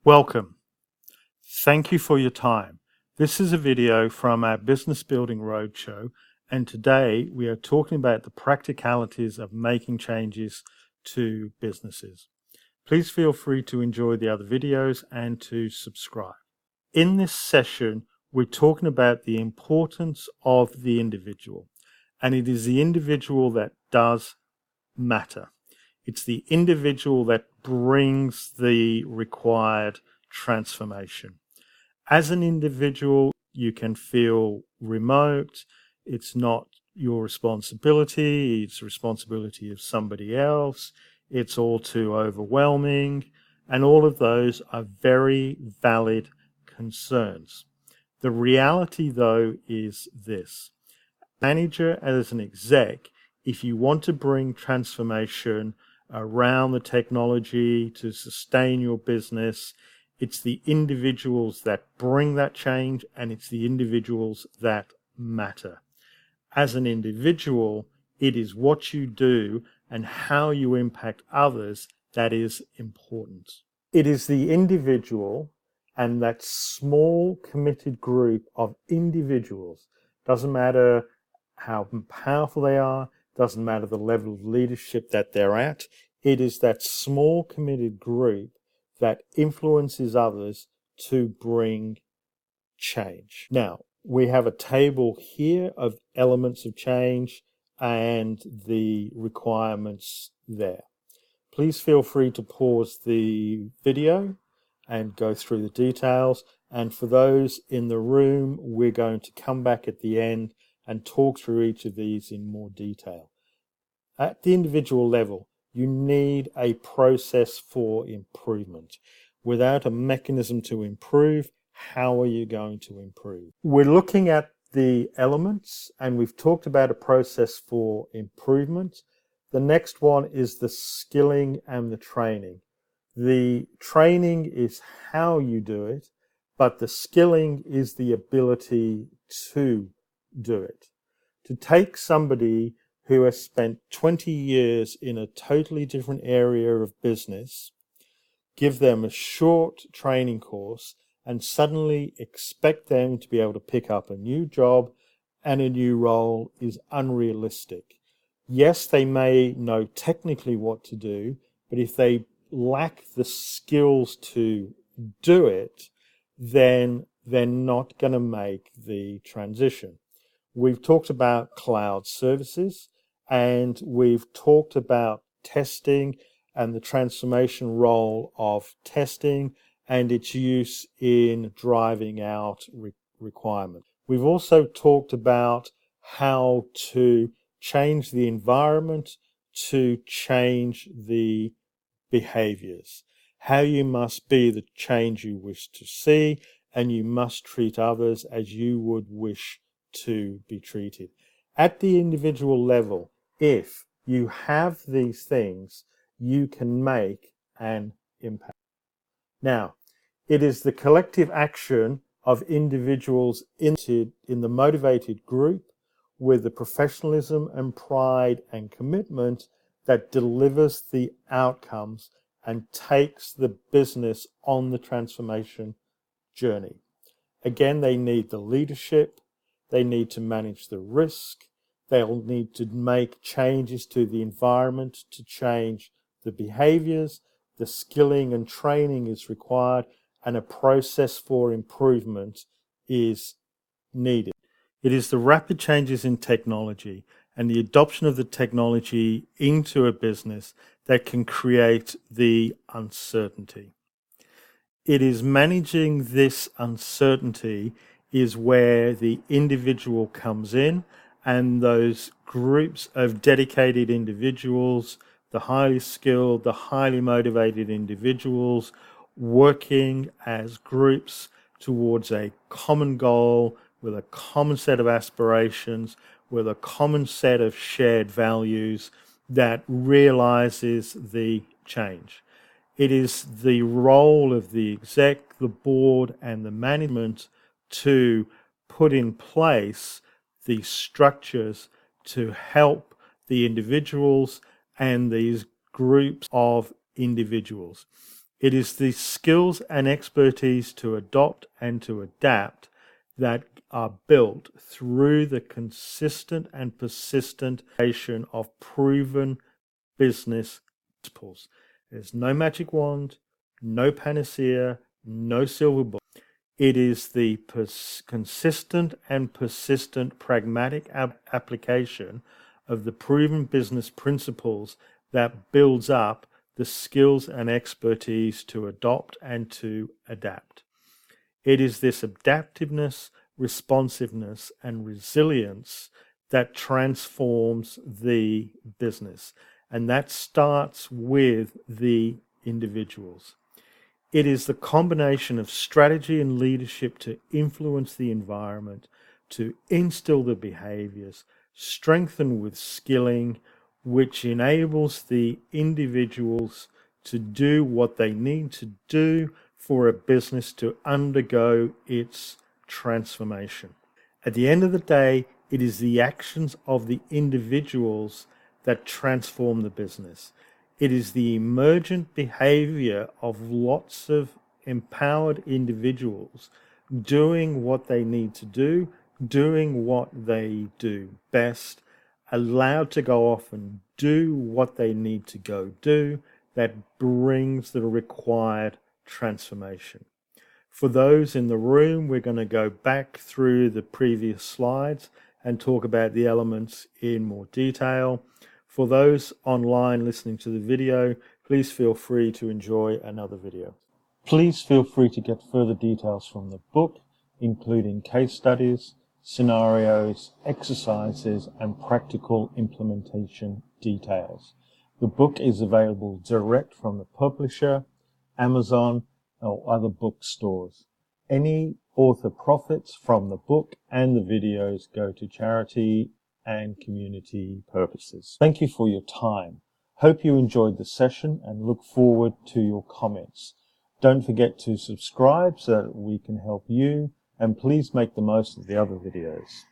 Welcome. Thank you for your time. This is a video from our Business Building Roadshow, and today we are talking about the practicalities of making changes to businesses. Please feel free to enjoy the other videos and to subscribe. In this session, we're talking about the importance of the individual, and it is the individual that does matter. It's the individual that brings the required transformation. As an individual, you can feel remote. It's not your responsibility. It's the responsibility of somebody else. It's all too overwhelming. And all of those are very valid concerns. The reality, though, is this. Manager as an exec, if you want to bring transformation around the technology to sustain your business, it's the individuals that bring that change, and it's the individuals that matter. As an individual, it is what you do and how you impact others that is important. It is the individual and that small committed group of individuals. Doesn't matter how powerful they are, doesn't matter the level of leadership that they're at. It is that small committed group that influences others to bring change. Now, we have a table here of elements of change and the requirements there. Please feel free to pause the video and go through the details. And for those in the room, we're going to come back at the end and talk through each of these in more detail. At the individual level, you need a process for improvement. Without a mechanism to improve, how are you going to improve? We're looking at the elements, and we've talked about a process for improvement. The next one is the skilling and the training. The training is how you do it, but the skilling is the ability to do it. To take somebody who has spent 20 years in a totally different area of business, give them a short training course, and suddenly expect them to be able to pick up a new job and a new role is unrealistic. Yes, they may know technically what to do, but if they lack the skills to do it, then they're not going to make the transition. We've talked about cloud services, and we've talked about testing and the transformation role of testing and its use in driving out requirements. We've also talked about how to change the environment to change the behaviours, how you must be the change you wish to see, and you must treat others as you would wish to be treated. At the individual level, if you have these things, you can make an impact. Now, it is the collective action of individuals in the motivated group with the professionalism and pride and commitment that delivers the outcomes and takes the business on the transformation journey. Again, they need the leadership, they need to manage the risk, they'll need to make changes to the environment to change the behaviours, the skilling and training is required, and a process for improvement is needed. It is the rapid changes in technology and the adoption of the technology into a business that can create the uncertainty. It is managing this uncertainty is where the individual comes in, and those groups of dedicated individuals, the highly skilled, the highly motivated individuals working as groups towards a common goal with a common set of aspirations, with a common set of shared values that realizes the change. It is the role of the exec, the board, and the management to put in place the structures to help the individuals and these groups of individuals. It is the skills and expertise to adopt and to adapt that are built through the consistent and persistent application of proven business principles. There's no magic wand, no panacea, no silver bullet. It is the consistent and persistent pragmatic application of the proven business principles that builds up the skills and expertise to adopt and to adapt. It is this adaptiveness, responsiveness, and resilience that transforms the business. And that starts with the individuals. It is the combination of strategy and leadership to influence the environment, to instill the behaviours, strengthen with skilling, which enables the individuals to do what they need to do for a business to undergo its transformation. At the end of the day, it is the actions of the individuals that transform the business. It is the emergent behavior of lots of empowered individuals doing what they need to do, doing what they do best, allowed to go off and do what they need to go do, that brings the required transformation. For those in the room, we're going to go back through the previous slides and talk about the elements in more detail. For those online listening to the video, please feel free to enjoy another video. Please feel free to get further details from the book, including case studies, scenarios, exercises, and practical implementation details. The book is available direct from the publisher, Amazon, or other bookstores. Any author profits from the book and the videos go to charity and community purposes. Thank you for your time. Hope you enjoyed the session and look forward to your comments. Don't forget to subscribe so that we can help you, and please make the most of the other videos.